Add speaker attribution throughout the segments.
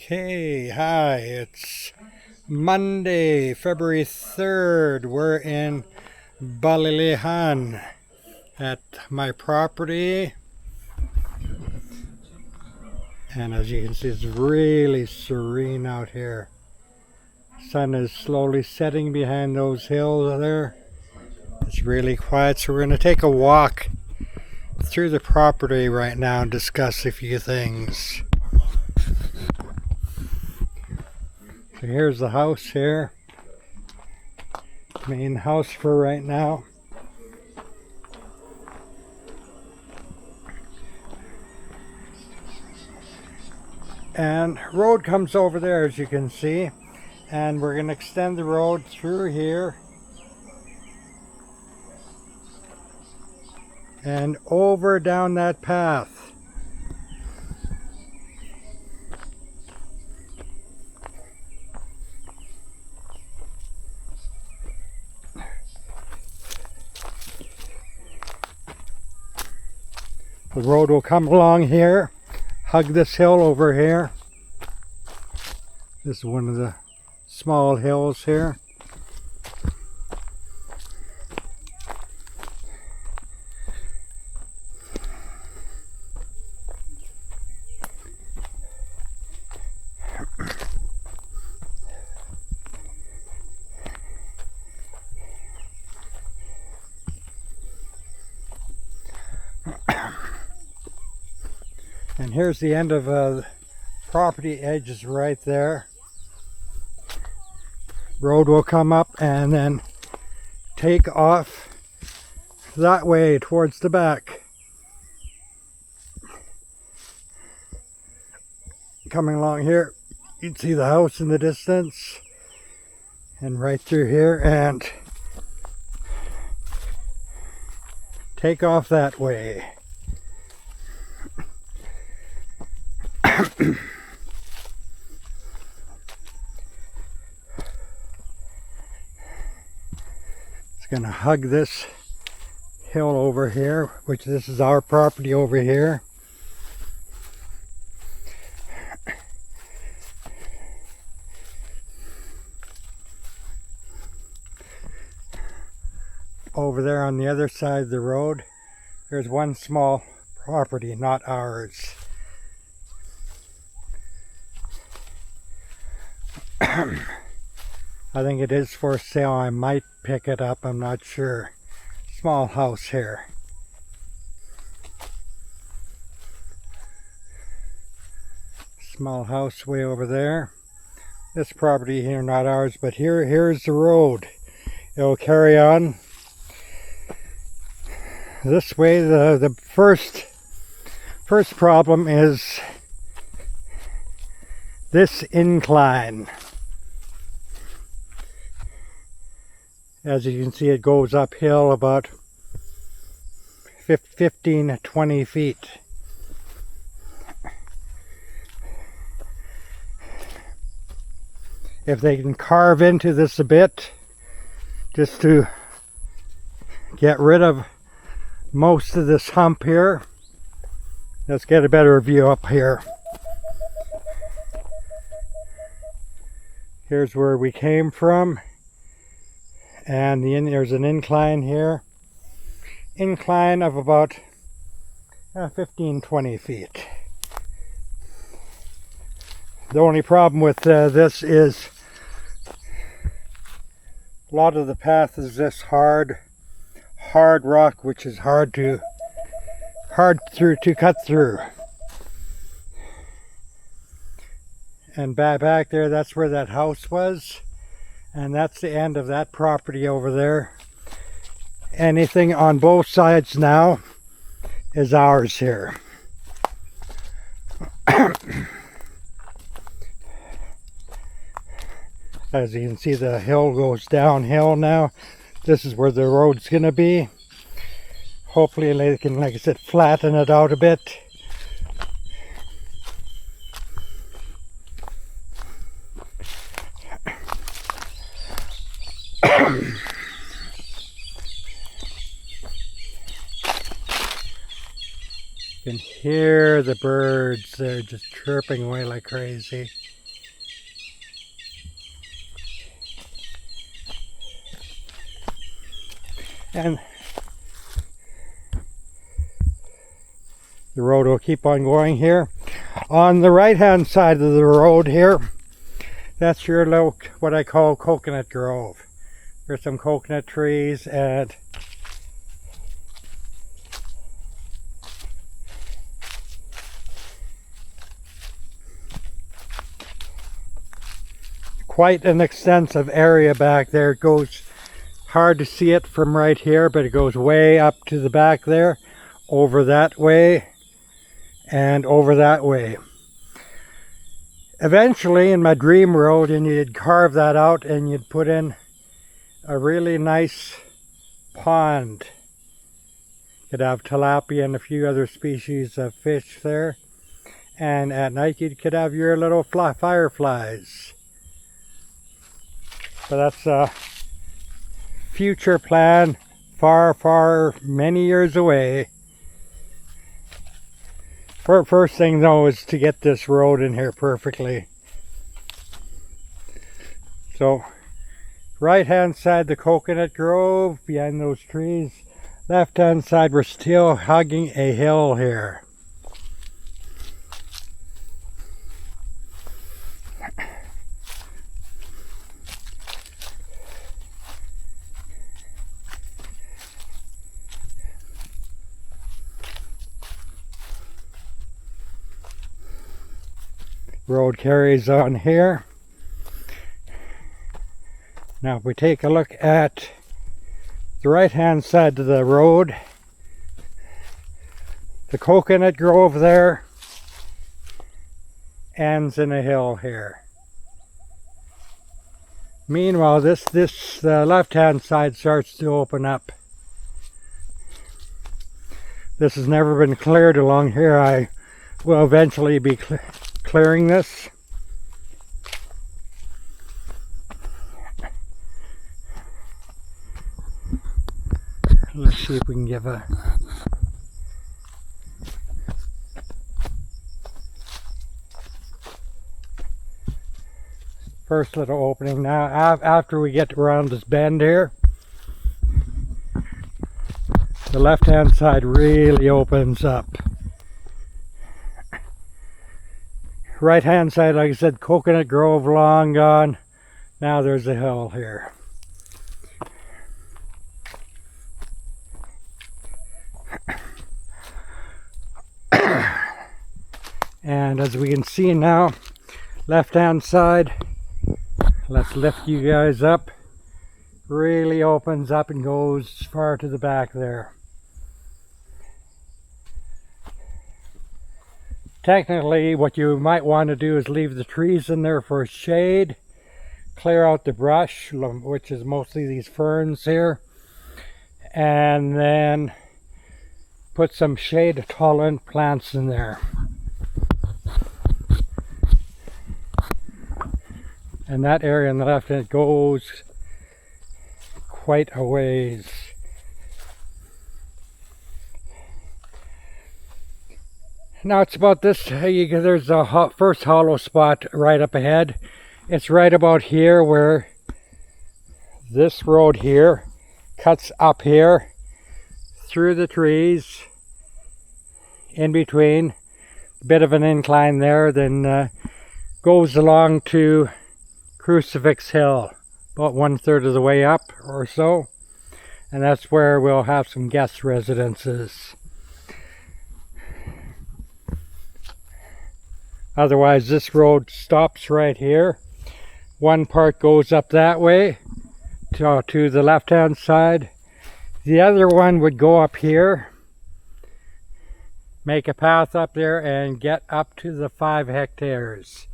Speaker 1: Okay, hi, it's Monday, February 3rd. We're in Balilihan at my property. And as you can see, it's really serene out here. Sun is slowly setting behind those hills there. It's really quiet, so we're going to take a walk through the property right now and discuss a few things. So here's the house here. Main house for right now. And road comes over there, as you can see. And we're going to extend the road through here. And over down that path. The road will come along here, hug this hill over here. This is one of the small hills here. And here's the end of the property edges right there. Road will come up and then take off that way towards the back. Coming along here, you'd see the house in the distance. And right through here and take off that way. It's going to hug this hill over here, which this is our property over here. Over there on the other side of the road, there's one small property, not ours. I think it is for sale. I might pick it up, I'm not sure. Small house here. Small house way over there. This property here, not ours, but here's the road. It'll carry on this way. The first problem is this incline. As you can see, it goes uphill about 15-20 feet. If they can carve into this a bit, just to get rid of most of this hump here. Let's get a better view up here. Here's where we came from. And there's an incline here. Incline of about 15-20 feet. The only problem with this is a lot of the path is this hard rock, which is hard to cut through. And back there, that's where that house was. And that's the end of that property over there. Anything on both sides now is ours here. As you can see, the hill goes downhill now. This is where the road's going to be. Hopefully they can, like I said, flatten it out a bit. You can hear the birds, they're just chirping away like crazy. And the road will keep on going here. On the right hand side of the road here, that's your little, what I call coconut grove. There's some coconut trees and quite an extensive area back there. It goes hard to see it from right here, but it goes way up to the back there, over that way, and over that way. Eventually, in my dream road, and you'd carve that out and you'd put in a really nice pond. You'd have tilapia and a few other species of fish there. And at night you could have your little fireflies. But that's a future plan, far many years away. First thing though is to get this road in here perfectly. So right hand side the coconut grove behind those trees. Left hand side we're still hugging a hill here. Road carries on here. Now if we take a look at the right hand side of the road, the coconut grove there ends in a hill here. Meanwhile this left hand side starts to open up. This has never been cleared along here. I will eventually be clearing this. Let's see if we can give a first little opening. Now after we get around this bend here, the left hand side really opens up. Right hand side, like I said, coconut grove long gone. Now there's a hill here. And as we can see now, left hand side, let's lift you guys up, really opens up and goes far to the back there. Technically, what you might want to do is leave the trees in there for shade, clear out the brush, which is mostly these ferns here, and then put some shade tolerant plants in there. And that area on the left, it goes quite a ways. Now it's about this, there's a first hollow spot right up ahead. It's right about here where this road here cuts up here through the trees, in between, a bit of an incline there, then goes along to Crucifix Hill, about 1/3 of the way up or so, and that's where we'll have some guest residences. Otherwise this road stops right here. One part goes up that way to the left hand side. The other one would go up here, make a path up there and get up to the 5 hectares,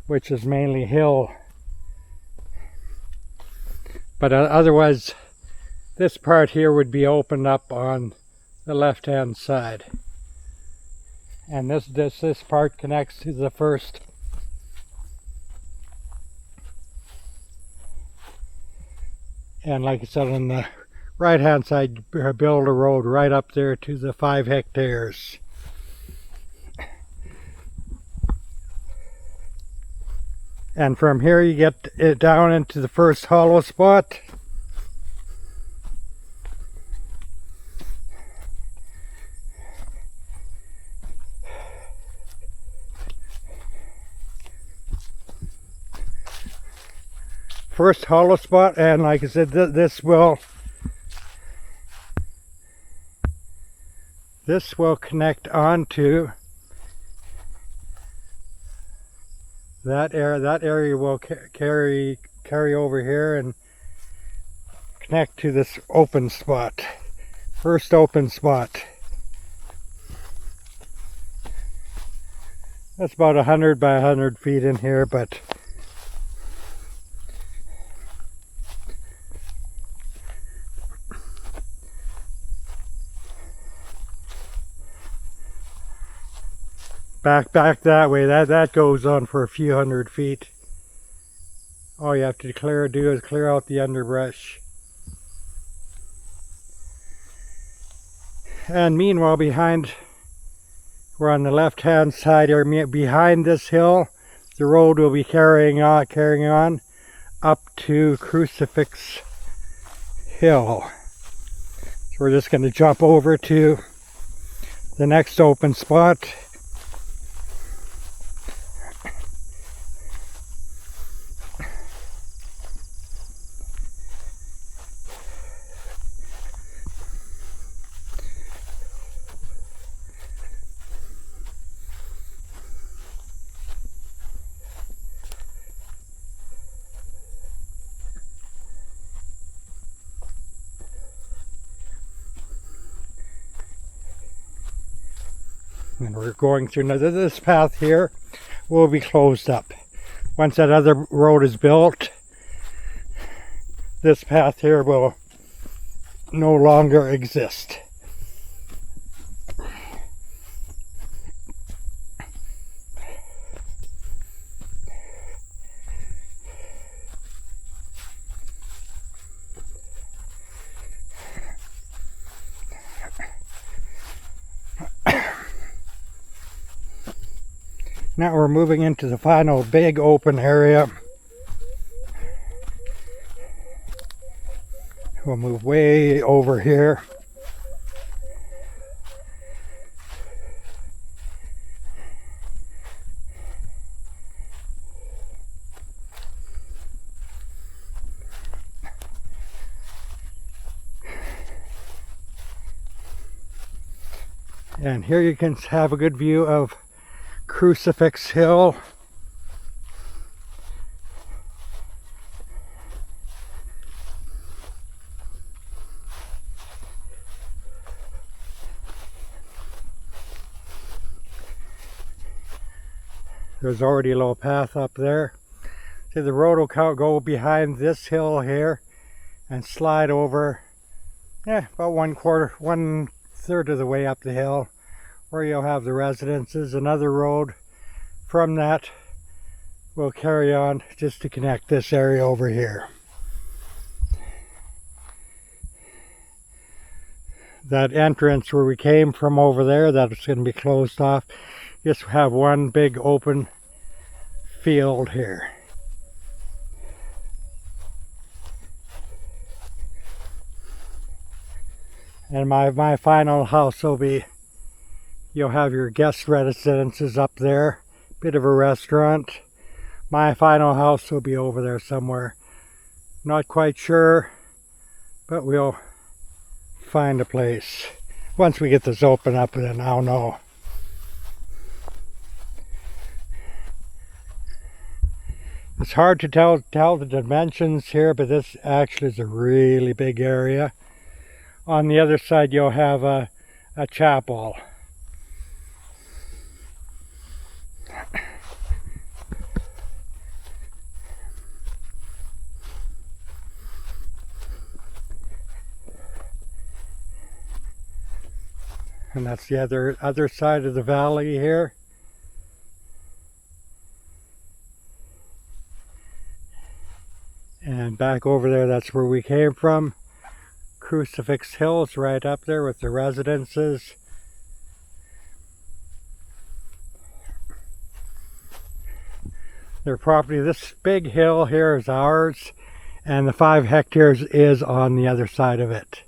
Speaker 1: which is mainly hill. But otherwise, this part here would be opened up on the left-hand side, and this part connects to the first. And like I said, on the right-hand side, build a road right up there to the 5 hectares. And from here you get it down into the first hollow spot. first hollow spot, and like I said, this will connect onto that area. That area will carry over here and connect to this open spot, first open spot. That's about 100 by 100 feet in here, but back that way. That goes on for a few hundred feet. All you have to do is clear out the underbrush. And meanwhile, we're on the left-hand side here. Behind this hill, the road will be carrying on up to Crucifix Hill. So we're just going to jump over to the next open spot. And we're going through this path here will be closed up. Once that other road is built, this path here will no longer exist. Now we're moving into the final big open area. We'll move way over here. And here you can have a good view of Crucifix Hill. There's already a little path up there. See, the road will go behind this hill here and slide over, about 1/3 of the way up the hill, where you'll have the residences. Another road from that will carry on just to connect this area over here. That entrance where we came from over there, that's going to be closed off. Just have one big open field here. And my final house will be, you'll have your guest residences up there, bit of a restaurant. My final house will be over there somewhere. Not quite sure, but we'll find a place. Once we get this open up, then I'll know. It's hard to tell the dimensions here, but this actually is a really big area. On the other side, you'll have a chapel. And that's the other side of the valley here. And back over there, that's where we came from. Crucifix Hill's right up there with the residences. Their property, this big hill here is ours, and the 5 hectares is on the other side of it.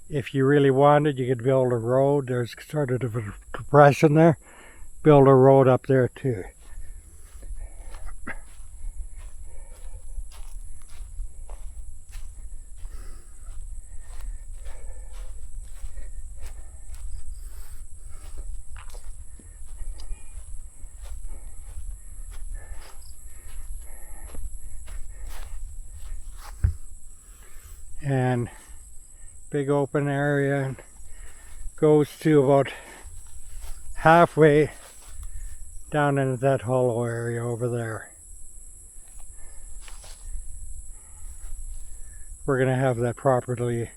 Speaker 1: If you really wanted, you could build a road. There's sort of a depression there. Build a road up there too. and big open area, and goes to about halfway down into that hollow area over there. We're going to have that properly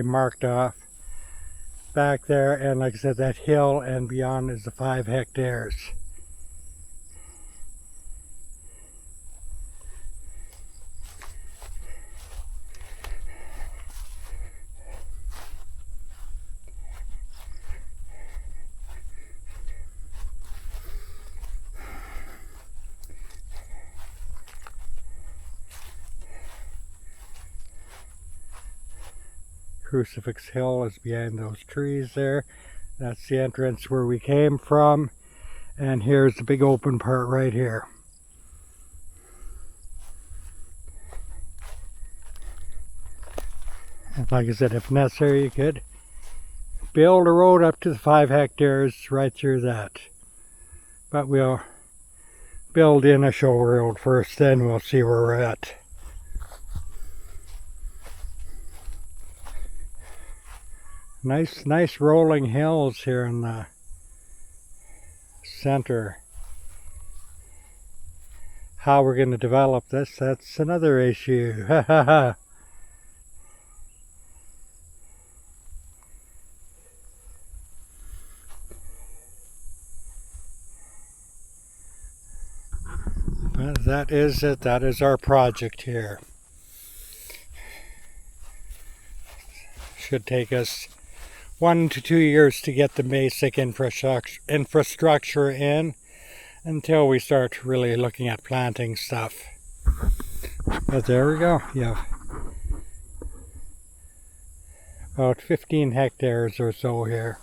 Speaker 1: marked off back there, and like I said, that hill and beyond is the 5 hectares. Crucifix Hill is behind those trees there. That's the entrance where we came from, and here's the big open part right here. And like I said, if necessary, you could build a road up to the 5 hectares right through that. But we'll build in a show road first, then we'll see where we're at. Nice rolling hills here in the center. How we're going to develop this, that's another issue. But that is it. That is our project here. Should take us 1 to 2 years to get the basic infrastructure in, until we start really looking at planting stuff. But there we go. You have about 15 hectares or so here.